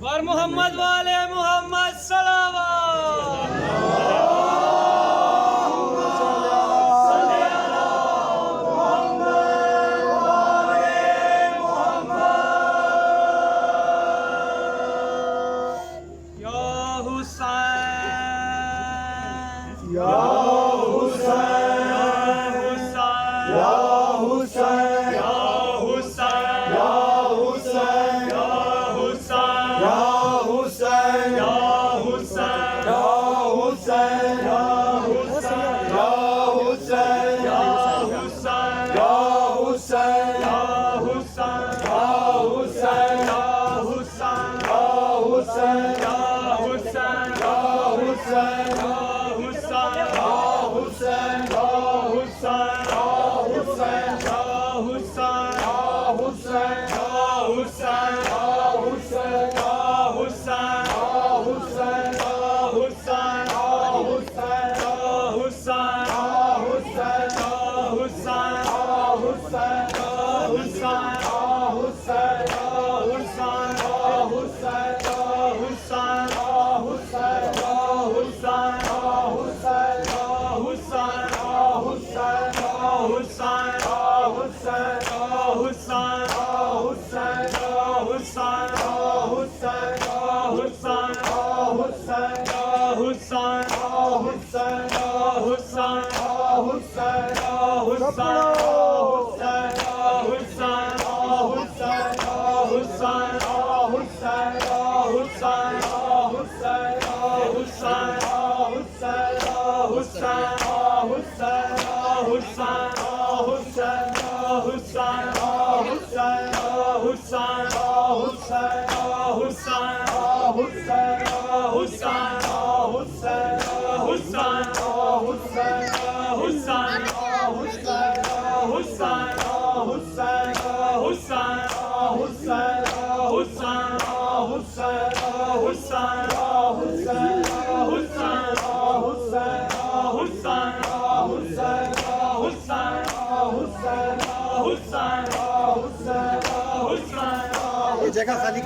वर मोहम्मद वाले मोहम्मद सलावत। जगह खाली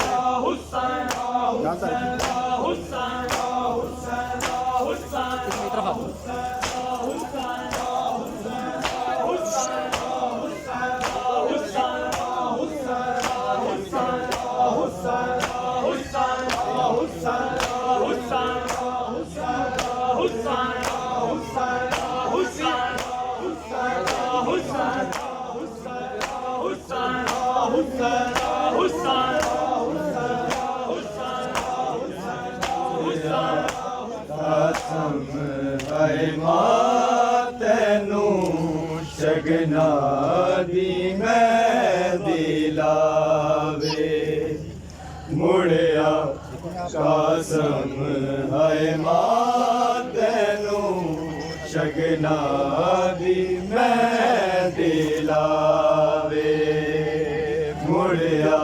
शगना दी मैं दिलावे मुड़िया कासम है मां तेनू शगना दी मैं दिलावे मुड़िया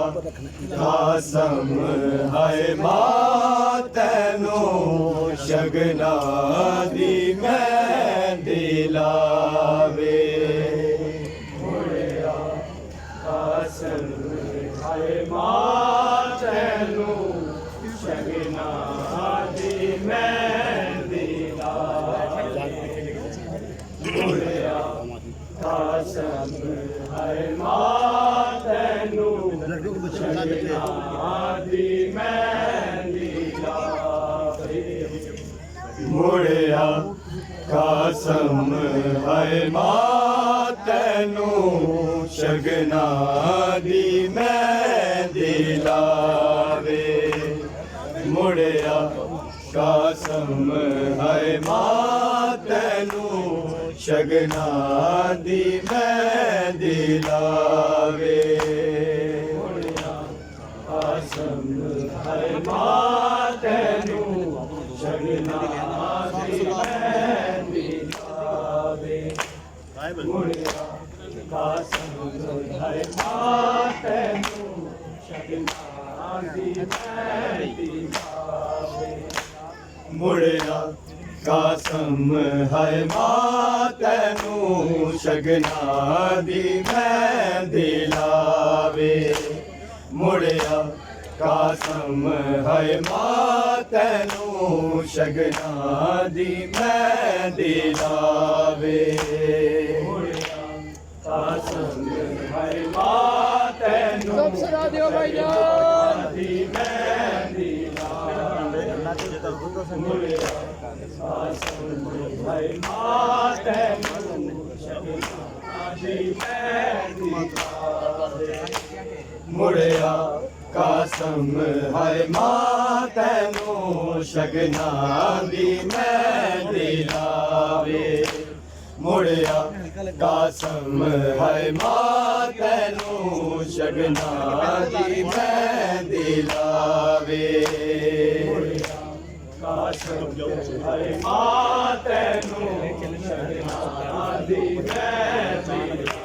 कासम है मां तेनू शगना दी मैं दिलावे मुड़िया कासम है मां तैनू शगना दी मैं दिलावे मुड़िया कासम है मां तैनू शगना दी मैं दिलावे मुड़िया कासम है मां तैनू शगना दी मैं दिलावे मुड़िया कासम है मां तैनू शगना दी मैं दिलावे मुड़िया कासम है मां तैनू शगना दी मैं दिलावे मुड़िया ਕਾਸਮ ਹੈ ਮਾਂ ਤੈਨੂੰ ਸ਼ਗਨਾਂ ਦੀ ਮੈਂ ਦਿਲਾਵੇ ਕਾਸਮ ਹੈ ਮਾਂ ਤੈਨੂੰ सब सदा दियो भाईजान ਦੀ ਮੈਂ ਦਿਲਾਵੇ ਕਾਸਮ ਹੈ ਮਾਂ ਤੈਨੂੰ ਸ਼ਗਨਾਂ ਦੀ ਮੈਂ ਦਿਲਾਵੇ ਮੁੜਿਆ ਕਾਸਮ ਹੈ ਮਾਂ ਤੈਨੂੰ ਸ਼ਗਨਾਂ ਦੀ ਮੈਂ ਦਿਲਾਵੇ ਮੁੜਿਆ ਕਾਸਮ ਹੈ ਮਾਂ ਤੈਨੂੰ ਸ਼ਗਨਾਂ ਦੀ ਮੈਂ ਦਿਲਾਵੇ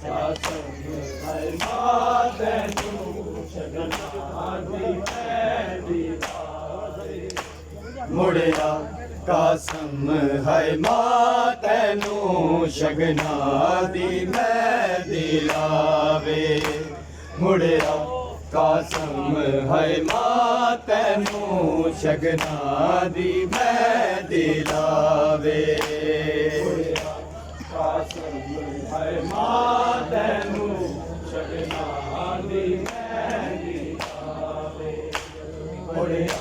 ਕਾਸਮ ਹੈ ਮਾਂ ਤੈਨੂੰ ਸ਼ਗਨਾਂ ਦੀ ਮੈਂ ਦਿਲਾਵੇ ਮੁੜਿਆ ਕਾਸਮ ਹੈ ਮਾਂ ਤੈਨੂੰ ਸ਼ਗਨਾਂ ਦੀ ਮੈਂ ਦਿਲਾਵੇ ਮੁੜਿਆ ਕਾਸਮ ਹੈ ਮਾਂ ਤੈਨੂੰ ਸ਼ਗਨਾਂ ਦੀ ਮੈਂ ਦਿਲਾਵੇ ਕਾਸਮ ਹੈ ਮਾਂ ਤੈਨੂੰ ਸ਼ਗਨਾਂ ਦੀ ਮੈਂ ਦਿਲਾਵੇ ਮੁੜਿਆ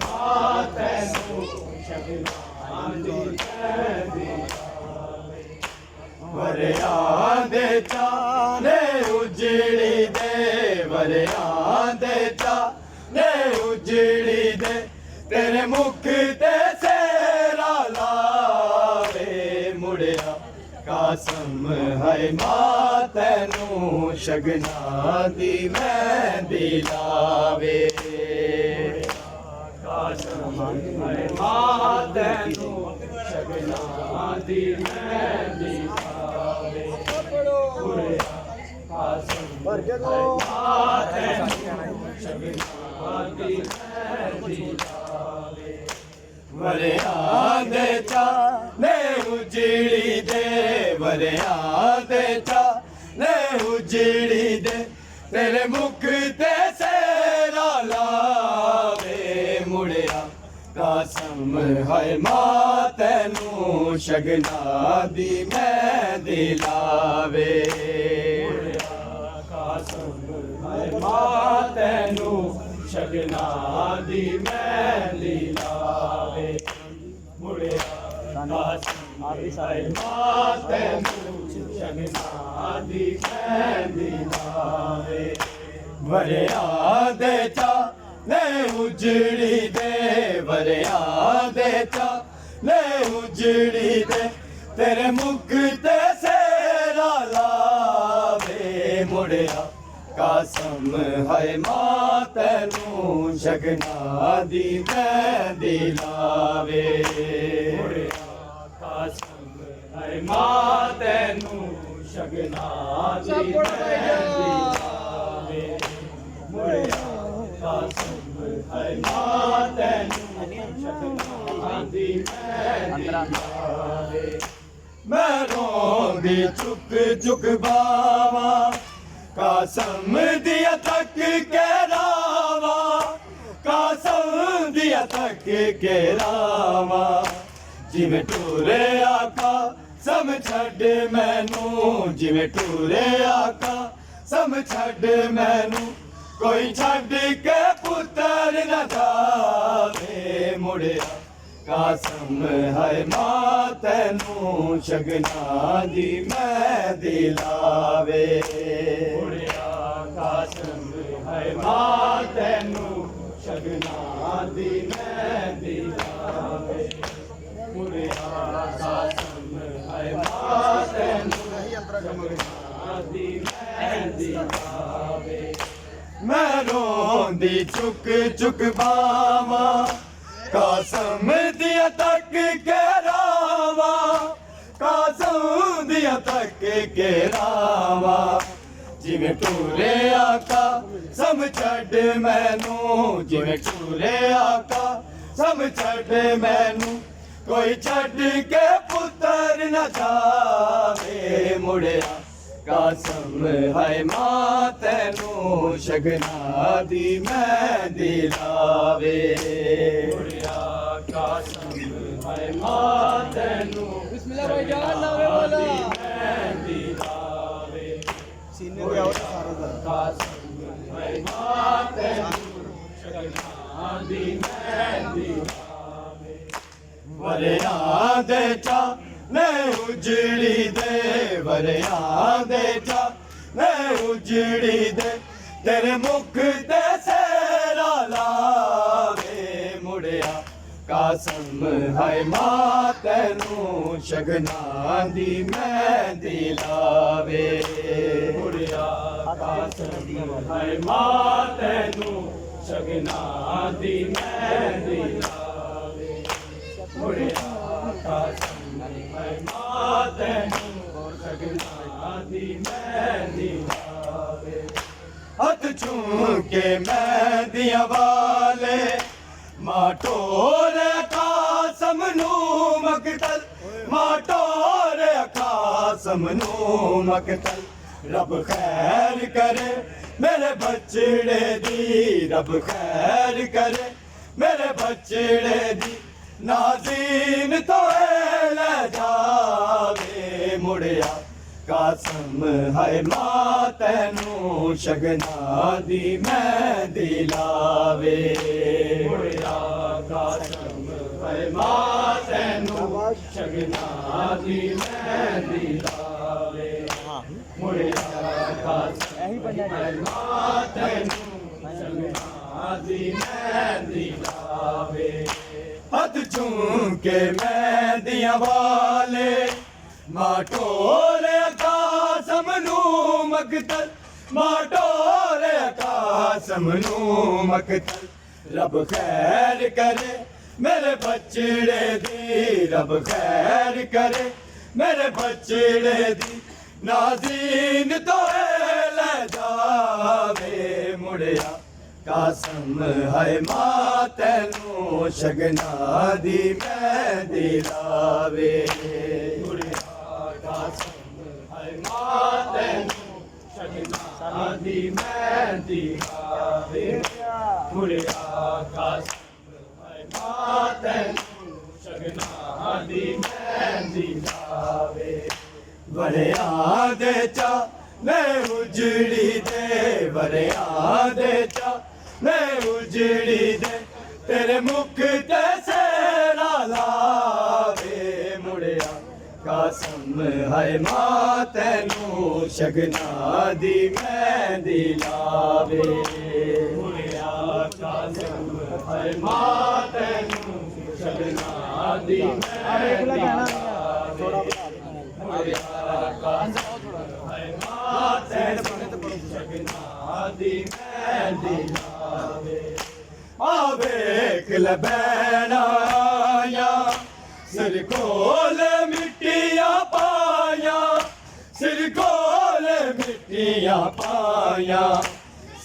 ਮਾਂ ਤੈਨੂੰ ਸ਼ਗਨਾਂ ਦੀ ਮੈਂ ਦਿਲਾਵੇ ਵਰਿਆਂ ਦੇ ਚਾਨੇ ਉਜੜੀ ਦੇ ਵਰਿਆਂ ਦੇ ਚਾਨੇ ਉਜੜੀ ਦੇ ਤੇਰੇ ਮੁਖ ਤੇ ਸੇਰਾ ਲਾਵੇ ਮੁੜਿਆ ਕਾਸਮ ਹੈ ਮਾਂ ਤੈਨੂੰ ਸ਼ਗਨਾਂ ਦੀ ਮੈਂ ਦਿਲਾਵੇ ਕਾਸਮ ਹੈ ਮਾਂ ਤੈਨੂੰ ਸ਼ਗਨਾਂ ਦੀ ਮੈਂ ਦਿਲਾਵੇ ਕਾਸਮ ਹੈ ਮਾਂ ਤੈਨੂੰ ਸ਼ਗਨਾਂ ਦੀ ਮੈਂ ਦਿਲਾਵੇ ਵਰਿਆਂ ਦੇ ਚਾਨੇ ਉਜੜੀ ਦੇ ਵਰਿਆਂ ਦੇ ਚਾਨੇ ਉਜੜੀ ਦੇ ਤੇਰੇ ਮੁਖ ਤੇ ਸੇਰਾ ਲਾਵੇ ਮੁੜਿਆ ਕਾਸਮ ਹੈ ਮਾਂ ਤੈਨੂੰ ਸ਼ਗਨਾਂ ਦੀ ਮੈਂ ਦਿਲਾਵੇ ਕਾਸਮ ਹੈ ਮਾਂ ਤੈਨੂੰ ਸ਼ਗਨਾਂ ਦੀ ਮੈਂ ਦਿਲਾਵੇ ਮੁੜਿਆ ਕਾਸਮ ਹੈ ਮਾਂ ਤੈਨੂੰ ਸ਼ਗਨਾਂ ਦੀ ਮੈਂ ਦਿਲਾਵੇ ਵਰਿਆਂ ਦੇ ਚਾਨੇ ਉਜੜੀ ਦੇ ਵਰਿਆਂ ਦੇ ਚਾਨੇ ਉਜੜੀ ਦੇ ਤੇਰੇ ਮੁਖ ਤੇ ਸੇਰਾ ਲਾਵੇ ਮੁੜਿਆ ਕਾਸਮ ਹੈ ਮਾਂ ਤੈਨੂੰ ਸ਼ਗਨਾਂ ਦੀ ਮੈਂ ਦਿਲਾਵੇ ਕਾਸਮ ਹੈ ਮਾਂ ਤੈਨੂੰ ਸ਼ਗਨਾਂ ਦੀ ਮੈਂ ਦਿਲਾਵੇ ਮੁੜਿਆ ਕਾਸਮ ਹੈ ਮਾਂ ਤੈਨੂੰ ਸ਼ਗਨਾਂ ਦੀ ਮੈਂ ਦਿਲਾਵੇ ਮੈਂ ਰੋਂਦੀ ਚੁੱਕ ਚੁੱਕ ਬਾਵਾ ਕਾਸਮ ਦੀਆਂ ਤੱਕ ਕੇ ਰਾਵਾ ਕਾਸਮ ਦੀਆਂ ਤੱਕ ਕੇ ਰਾਵਾ ਜਿਵੇਂ ਟੂਰੇ ਆਕਾ ਸਮ ਛੱਡ ਮੈਨੂੰ ਜਿਵੇਂ ਟੂਰੇ ਆਕਾ ਸਮ ਛੱਡ ਮੈਨੂੰ ਕੋਈ ਛੱਡ ਕੇ ਪੁੱਤਰ ਨਾ ਜਾਵੇ ਮੁੜਿਆ ਕਾਸਮ ਹੈ ਮਾਂ ਤੈਨੂੰ ਸ਼ਗਨਾਂ ਦੀ ਮੈਂ ਦਿਲਾਵੇ ਮੁੜਿਆ ਕਾਸਮ ਹੈ ਮਾਂ ਤੈਨੂੰ ਸ਼ਗਨਾਂ ਦੀ ਮੈਂ ਦਿਲਾਵੇ ਮੁੜਿਆ ਕਾਸਮ ਹੈ ਮਾਂ ਤੈਨੂੰ ਸ਼ਗਨਾਂ ਦੀ ਮੈਂ ਦਿਲਾਵੇ ਮੈਂ ਰੋਂਦੀ ਚੁੱਕ ਚੁੱਕ ਬਾਵਾ ਕਾਸਮ ਦੀਆਂ ਤੱਕ ਕੇ ਰਾਵਾ ਕਾਸਮ ਦੀਆਂ ਤੱਕ ਕੇ ਰਾਵਾ ਜਿਵੇਂ ਟੂਰੇ ਆਕਾ ਸਮ ਛੱਡ ਮੈਨੂੰ ਜਿਵੇਂ ਟੂਰੇ ਆਕਾ ਸਮ ਛੱਡ ਮੈਨੂੰ ਕੋਈ ਛੱਡ ਕੇ ਪੁੱਤਰ ਨਾ ਜਾਵੇ ਮੁੜਿਆ ਕਾਸਮ ਹੈ ਮਾਂ ਤੈਨੂੰ ਸ਼ਗਨਾਂ ਦੀ ਮਹਿੰਦੀ ਲਾਵੇ ਮੁੜਿਆ ਕਾਸਮ ਹੈ ਮਾਂ ਤੈਨੂੰ बिस्मिल्लाह भाईजान नावे वाला ਮਹਿੰਦੀ ਲਾਵੇ सीने पे आओ सारा जरा ਕਾਸਮ ਹੈ ਮਾਂ ਤੈਨੂੰ ਸ਼ਗਨਾਂ ਦੀ ਮਹਿੰਦੀ ਲਾਵੇ ਵਰਿਆਂ ਦੇ ਚਾ ਨੇ ਉਜੜੀ ਦੇ ਵਰਿਆਂ ਦੇ ਚਾ ਨੇ ਉਜੜੀ ਦੇ ਤੇਰੇ ਮੁਖ ਤੇ ਸੇਰਾ ਲਾਵੇ ਮੁੜਿਆ ਕਾਸਮ ਹੈ ਮਾਂ ਤੈਨੂੰ ਸ਼ਗਨਾਂ ਦੀ ਮਹਿੰਦੀ ਲਾਵੇ ਮੁੜਿਆ ਕਾਸਮ ਹੈ ਮਾਂ ਤੈਨੂੰ ਸ਼ਗਨਾਂ ਦੀ ਮਹਿੰਦੀ ਲਾਵੇ ਮੁੜਿਆ ਕਾਸਮ ਹੈ ਮਾਂ ਤੈਨੂੰ ਸ਼ਗਨਾਂ ਦੀ ਮਹਿੰਦੀ ਲਾਵੇ ਹੱਥ ਚੂਮ ਕੇ ਮਹਿੰਦੀਆਂ ਵਾਲੇ ਮਾਟੋਰ ਕਾਸਮ ਨੂੰ ਮਕਤਲ ਮਾਟੋਰ ਕਾਸਮ ਨੂੰ ਮਕਤਲ ਰੱਬ ਖੈਰ ਕਰੇ ਮੇਰੇ ਬਚੜੇ ਦੀ ਰੱਬ ਖੈਰ ਕਰੇ ਮੇਰੇ ਬਚੜੇ ਦੀ ਨਾਜ਼ੀਨ ਤੋਏ ਲੈ ਜਾਵੇ ਮੁੜਿਆ ਕਾਸਮ ਹੈ ਮਾਂ ਤੈਨੂੰ ਸ਼ਗਨਾਂ ਦੀ ਮਹਿੰਦੀ ਲਾਵੇ ਮੁੜਿਆ ਕਾਸਮ ਹੈ ਮਾਂ ਤੈਨੂੰ ਸ਼ਗਨਾਂ ਦੀ ਮਹਿੰਦੀ ਲਾਵੇ ਮੁੜਿਆ ਕਾਸਮ ਹੈ ਮਾਂ ਤੈਨੂੰ ਸ਼ਗਨਾਂ ਦੀ ਮਹਿੰਦੀ ਲਾਵੇ ਹੱਥ ਚੂਮ ਕੇ ਮਹਿੰਦੀਆਂ ਵਾਲੇ ਮਾਟੋਰ ਕਾਸਮ ਨੂੰ ਮਕਤਲ ਮਾਟੋਰ ਕਾਸਮ ਨੂੰ ਮਕਤਲ ਰੱਬ ਖੈਰ ਕਰੇ ਮੇਰੇ ਬਚੜੇ ਦੀ ਰੱਬ ਖੈਰ ਕਰੇ ਮੇਰੇ ਬਚੜੇ ਦੀ ਨਾਜ਼ੀਨ ਤੋਏ ਲੈ ਜਾਵੇ ਮੁੜਿਆ ਕਾਸਮ ਹੈ ਮਾਂ ਤੈਨੂੰ ਸ਼ਗਨਾਂ ਦੀ ਮਹਿੰਦੀ ਲਾਵੇ ਮੁੜਿਆ ਕਾਸਮ ਹੈ ਮਾਂ ਤੈਨੂੰ ਸ਼ਗਨਾਂ ਦੀ ਮਹਿੰਦੀ ਲਾਵੇ ਮੁੜਿਆ ਕਾਸਮ ਹੈ ਮਾਂ ਤੈਨੂੰ ਸ਼ਗਨਾਂ ਦੀ ਮਹਿੰਦੀ ਲਾਵੇ ਵਰਿਆਂ ਦੇ ਚਾ ਨੇ ਉਜੜੀ ਦੇ ਵਰਿਆਂ ਦੇ ਚਾ ਨੇ ਉਜੜੀ ਦੇ ਤੇਰੇ ਮੁਖ ਤੇ ਸੇਰਾ ਲਾਵੇ ਮੁੜਿਆ ਕਾਸਮ ਹੈ ਮਾਂ ਤੈਨੂੰ ਸ਼ਗਨਾਂ ਦੀ ਮਹਿੰਦੀ ਲਾਵੇ ਮੁੜਿਆ ਕਾਸਮ ਹੈ ਮਾਂ ਤੈਨੂੰ ਸ਼ਗਨਾਂ ਦੀ ਮਹਿੰਦੀ ਲਾਵੇ ਮੁੜਿਆ ਕਾਸਮ ਹੈ ਮਾਂ ਤੈਨੂੰ ਸ਼ਗਨਾਂ ਦੀ ਮਹਿੰਦੀ ਲਾਵੇ ਆ ਵੇਖ ਲੈ ਬੈਣਾਇਆ ਸਿਰ ਕੋਲ ਮਿੱਟੀਆਂ ਪਾਇਆ ਸਿਰ ਕੋਲ ਮਿੱਟੀਆਂ ਪਾਇਆ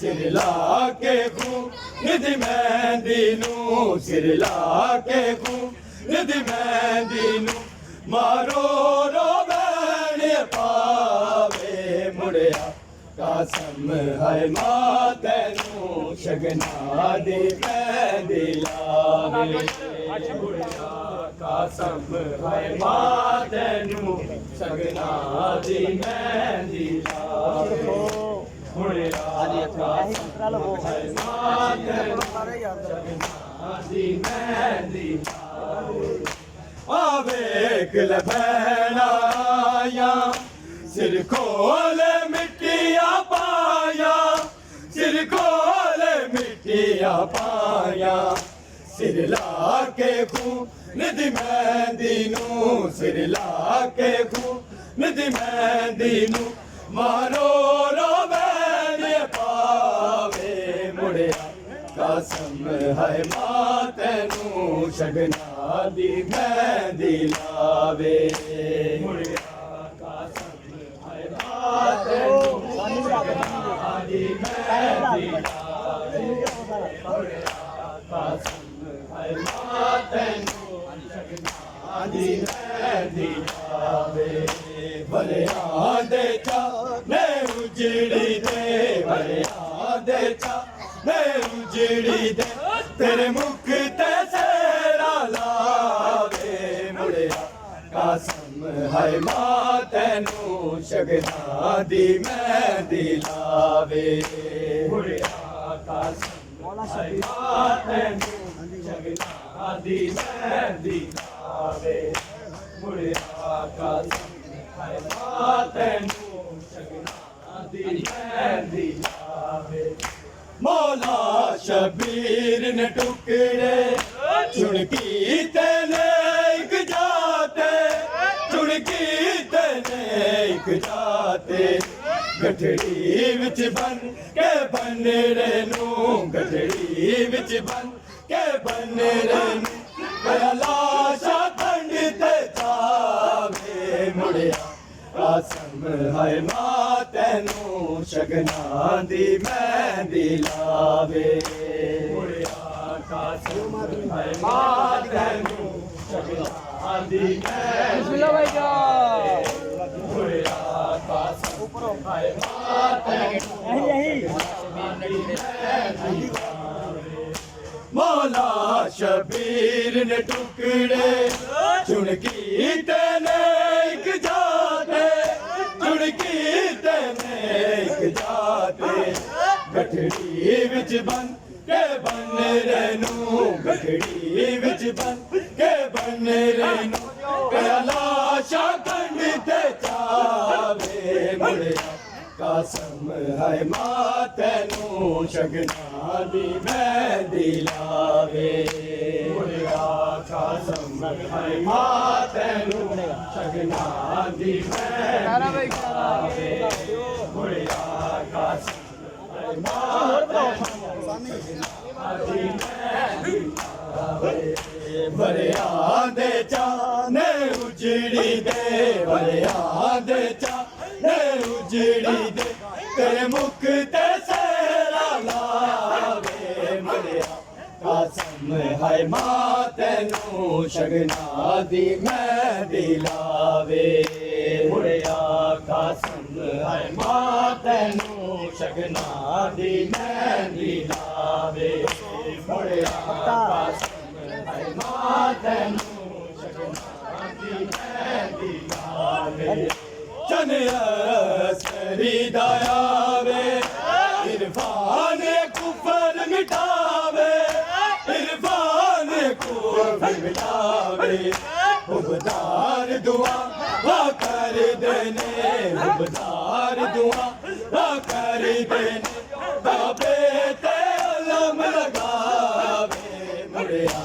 ਸਿਰ ਲਾ ਕੇ ਖੂ ਨਿਧ ਮਹਿੰਦੀ ਨੂੰ ਸਿਰ ਲਾ ਕੇ ਖੂ ਨਿਧ ਮਹਿੰਦੀ ਨੂੰ ਮਾਰੋ ਰੋਵਣ ਪਾਵੇ ਮੁੜਿਆ ਕਾਸਮ ਹੈ ਮਾਂ ਤੈਨੂੰ ਸ਼ਗਨਾਂ ਦੀ ਮਹਿੰਦੀ ਲਾਵੇ ਮੁੜਿਆ ਕਾਸਮ ਹੈ ਮਾਂ ਤੈਨੂੰ ਸ਼ਗਨਾਂ ਦੀ ਮਹਿੰਦੀ ਲਾਵੇ ਮੁੜਿਆ ਕਾਸਮ ਹੈ ਮਾਂ ਤੈਨੂੰ ਸ਼ਗਨਾਂ ਦੀ ਮਹਿੰਦੀ ਲਾਵੇ ਆ ਵੇਖ ਲੈ ਭੈਣਾਇਆ ਸਿਰ ਕੋਲ ਮਿੱਟੀਆਂ ਪਾਇਆ ਸਿਰ ਕੋਲ ਮਿੱਟੀਆਂ ਪਾਇਆ ਸਿਰ ਲਾ ਕੇ ਖੂ ਨਿਧ ਮਹਿੰਦੀ ਨੂੰ ਸਿਰ ਲਾ ਕੇ ਖੂ ਨਿਧ ਮਹਿੰਦੀ ਨੂੰ ਮਾਰੋ ਰੋਵਣ ਪਾਵੇ ਮੁੜਿਆ ਕਾਸਮ ਹੈ ਮਾਂ ਤੈਨੂੰ ਸ਼ਗਨਾਂ ਦੀ ਮਹਿੰਦੀ ਲਾਵੇ ਮੁੜਿਆ ਕਾਸਮ ਹੈ ਮਾਂ ਤੈਨੂੰ ਸ਼ਗਨਾਂ ਦੀ ਮਹਿੰਦੀ ਲਾਵੇ ਮੁੜਿਆ ਕਾਸਮ ਹੈ ਮਾਂ ਤੈਨੂੰ ਸ਼ਗਨਾਂ ਦੀ ਮਹਿੰਦੀ ਲਾਵੇ ਵਰਿਆਂ ਦੇ ਚਾ उजड़ी दे वरिया दे चा ने उजड़ी दे तेरे मुख ते सेरा लावे मुड़िया कसम है मां तैनू शगना दी मेहंदी लावे मुड़िया कसम है मां तैनू शगना दी मेहंदी लावे मुड़िया कसम है मां तैनू शगना दी मेहंदी लावे मौला शबीर ने टुकड़े चुनकी तेने एक जाते चुनकी तेने एक जाते गठड़ी विच बन के बन रेनू गठड़ी विच बन के बन रेनू गया लाशा खंड ते जावे मुड़िया कसम है मां तैनू शगना दी मेहंदी लावे मुड़िया कसम है मां तैनू शगना दी मेहंदी लावे मुड़िया कसम है मां तैनू मौला शबीर ने टुकड़े चुनकी तेने एक जाते चुनकी तेने एक जाते गठड़ी विच बन के बन रेनू गठड़ी विच बन के बन रेनू लाशा खंड ते चावे मुड़िया कसम है मां तैनू शगना दी मेहंदी लावे मुड़िया कसम है मां तैनू शगना दी मेहंदी लावे मुड़िया कसम है मां तैनू शगना दी मेहंदी लावे वरिया दे चाने उजड़ी दे वरिया दे चाने उजड़ी दे तेरे मुख ते सेरा लावे मुड़िया कसम है मां तैनू शगना दी मेहंदी लावे मुड़िया कसम है मां तैनू शगना दी मेहंदी लावे मुड़िया कसम है मां तैनू शगना दी मेहंदी लावे चनसरी दयावे इरफान कुफर मिटावे इरफान कुफर मिटावे हुबदार दुआ वा कर देने हुबदार दुआ वा कर देने बाबे ते अलम लगावे मुड़िया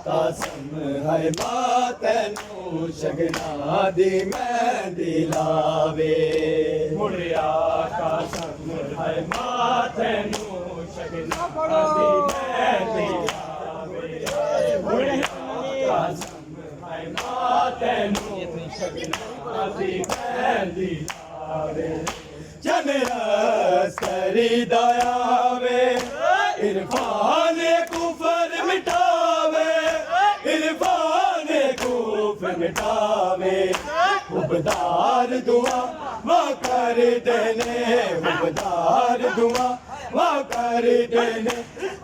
कसम है मां तैनू शगना दी मेहंदी लावे मुड़िया कसम है मां तैनू शगना दी मेहंदी लावे मुड़िया कसम है मां तैनू शगना दी मेहंदी लावे चनसरी दयावे इरफान कुफर मिटावे इरफान कुफर मिटावे हुबदार दुआ वा कर देने हुबदार दुआ वा कर देने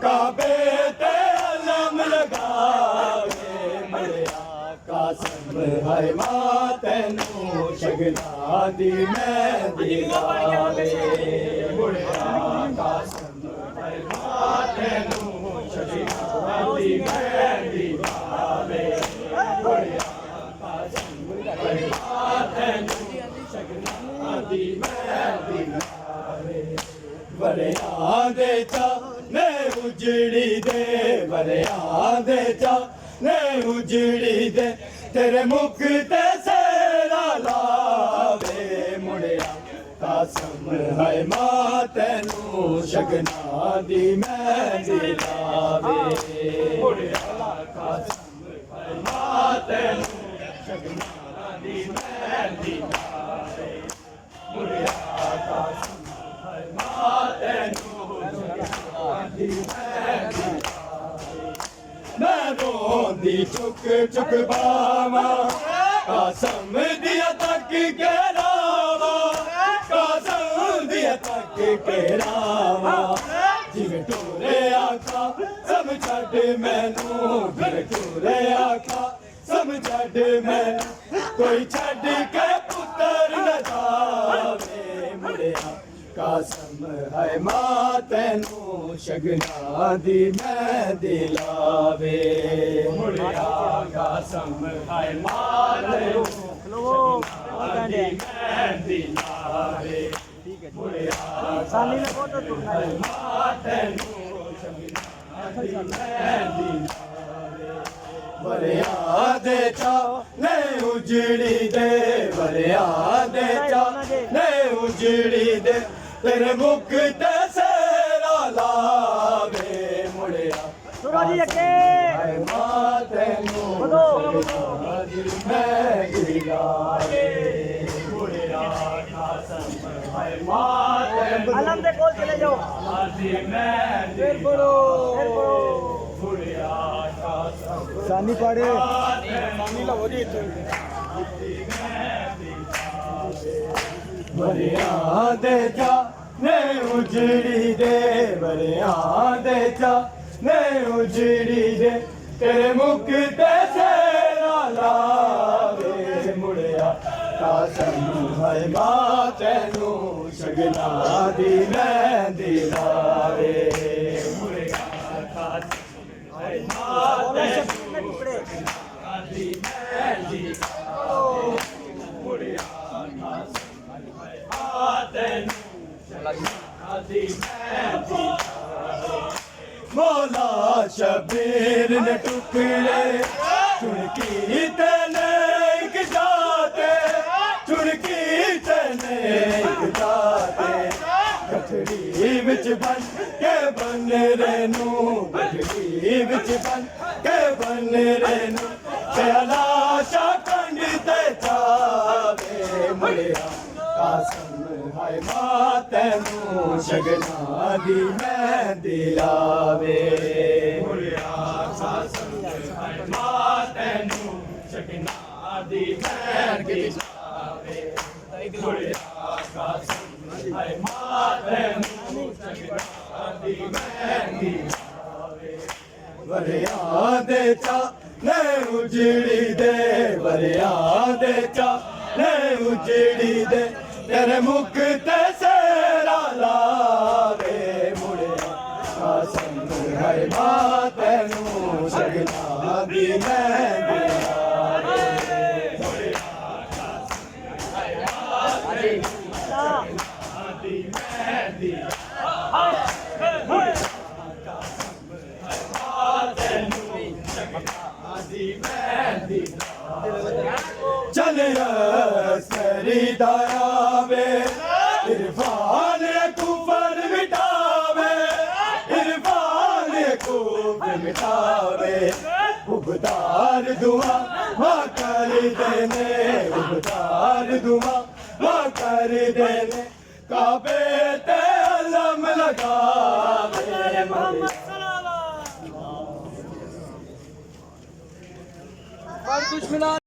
काबे ते अलम लगावे मुड़िया कसम है मां तैनू शगना दी मेहंदी लावे मुड़िया कसम है मां तैनू शगना दी मेहंदी लावे मुड़िया कसम है मां तैनू शगना दी मेहंदी लावे वरिया दे चा ने उजड़ी दे वरिया दे चा ने उजड़ी दे तेरे मुख ते सेरा लावे मुड़िया कसम है मां तैनू शगना दी मेहंदी लावे मुड़िया कसम है मां तैनू शगना दी मेहंदी लावे मुड़िया कसम है मां तैनू शगना दी मेहंदी मैं रोंदी चुक चुक बावा कसम दिया तक के रावा कसम दिया तक ਛੱਡ ਮੈਨੂੰ ਫਿਰ ਤੁਰੇ ਆਖਾ ਸਮਝੜ ਮੈਨੂੰ ਕੋਈ ਛੱਡ ਕੇ ਪੁੱਤਰ ਨਾ ਜਾਵੇ ਮੁੜਿਆ ਕਾਸਮ ਹੈ ਮਾਂ ਤੈਨੂੰ ਸ਼ਗਨਾਂ ਦੀ ਮੈਂ ਦਿਲਾਵੇ ਮੁੜਿਆ ਕਾਸਮ ਹੈ ਮਾਂ ਤੈਨੂੰ ਸ਼ਗਨਾਂ ਦੀ ਮੈਂ ਦਿਲਾਵੇ ਮੁੜਿਆ ਸਾਨੀ ਨੇ ਫੋਟੋ ਤੁਰਨਾ ਹੈ ਮਾਂ ਤੈਨੂੰ ਸ਼ਗਨਾਂ ਦੀ ਮੈਂ ਦਿਲਾਵੇ ਵਰਿਆ ਦੇ ਚਾ ਨੇ ਉਜੜੀ ਦੇ ਵਰਿਆ ਦੇ ਚਾ ਨੇ ਉਜੜੀ ਦੇ ਤੇਰੇ ਮੁਖ ਤੇ ਸੇਰਾ ਲਾਵੇ ਮੁੜਿਆ ਸੁਰੋ ਜੀ ਅੱਗੇ ਹਾਏ ਮਾਂ ਤੈਨੂੰ ਵਧੋ ਦਿਲ ਮੈਂ ਗਿਲਾਵੇ ਮੁੜਿਆ ਕਾਸਮ ਹਾਏ ਮਾਂ ਤੈਨੂੰ ਆਲਮ ਦੇ ਕੋਲ ਚਲੇ ਜਾਓ ਆਦੀ ਮੈਂ ਫਿਰ ਪੜੋ ਮੁੜਿਆ ਕਾਸਮ ਸਾਨੀ ਪਾੜੇ ਸਾਨੀ ਲਾ ਉਹਦੀ ਇੱਥੇ ਵਰਿਆ ਦੇ ਚਾ ਨੇ ਉਜੜੀ ਦੇ ਵਰਿਆ ਦੇ ਚਾ ਨੇ ਉਜੜੀ ਦੇ ਤੇਰੇ ਮੁਖ ਤੇ ਸੇਰਾ ਲਾਵੇ ਮੁੜਿਆ ਕਾਸਮ ਹੈ ਮਾਂ ਤੈਨੂੰ ਸ਼ਗਨਾਂ ਦੀ ਮੈਂ ਦਿਲਾਵੇ ਮੁੜਿਆ ਕਾਸਮ ਹੈ ਮਾਂ ਤੈਨੂੰ ਟੁਕੜੇ ਦੀ ਮੈਂ ਦਿਲਾਵੇ ਮੁੜਿਆ ਮੌਲਾ ਸ਼ਬੀਰ ਨੇ ਟੁਕੜੇ ਚੁਣਕੀ ਤੈਨੇ ਇੱਕ ਜਾਤੇ ਚੁਣਕੀ ਤੈਨੇ ਇੱਕ ਜਾਤੇ ਕਥੜੀ ਵਿੱਚ ਬਨ ਕੇ ਬਨਰੇ ਨੂੰ ਕਥੜੀ ਵਿੱਚ ਬਨ ਕੇ ਬਨਰੇ ਨੂੰ ਤੇ ਲਾਸ਼ਾ ਕੰਡ ਤੇ ਜਾਵੇ ਮੁੜਿਆ ਕਾਸਮ ਹੈ ਮਾਂ ਤੈਨੂੰ ਸ਼ਗਨਾਂ ਦੀ ਮੈਂ ਦਿਲਾਵੇ ਮੁੜਿਆ ਕਾਸਮ ਹੈ ਮਾਂ ਤੈਨੂੰ ਸ਼ਗਨਾਂ ਦੀ ਮੈਂ ਦਿਲਾਵੇ ਮੁੜਿਆ ਕਾਸਮ ਹੈ ਮਾਂ ਤੈਨੂੰ ਸ਼ਗਨਾਂ ਦੀ ਮੈਂ ਦਿਲਾਵੇ ਵਰਿਆ ਦੇ ਚਾ ਨੇ ਉਜੜੀ ਦੇ ਵਰਿਆ ਦੇ ਚਾ ਨੇ ਉਜੜੀ ਦੇ ਤੇਰੇ ਮੁਖ ਤੇ ਸੇਰਾ ਲਾਵੇ ਮੁੜਿਆ ਕਾਸਮ ਹੈ ਮਾਂ ਤੈਨੂੰ ਸ਼ਗਨਾਂ ਦੀ ਮੈਂ ਦਿਲਾਵੇ ਮੁੜਿਆ ਕਾਸਮ ਹੈ ਮਾਂ ਤੈਨੂੰ ਸ਼ਗਨਾਂ ਦੀ ਮੈਂ ਦਿਲਾਵੇ ਮੁੜਿਆ ਕਾਸਮ ਹੈ ਮਾਂ ਤੈਨੂੰ ਸ਼ਗਨਾਂ ਦੀ ਮੈਂ ਦਿਲਾਵੇ चल सरी दयावे इरफान कुफर मिटावे इरफान कुफर मिटावे उबदार दुआ माँ कर देने उबदार दुआ माँ कर देने काबे ते अलम लगावे मोहम्मद सल्लल्लाहु अलैहि वसल्लम दुश्मन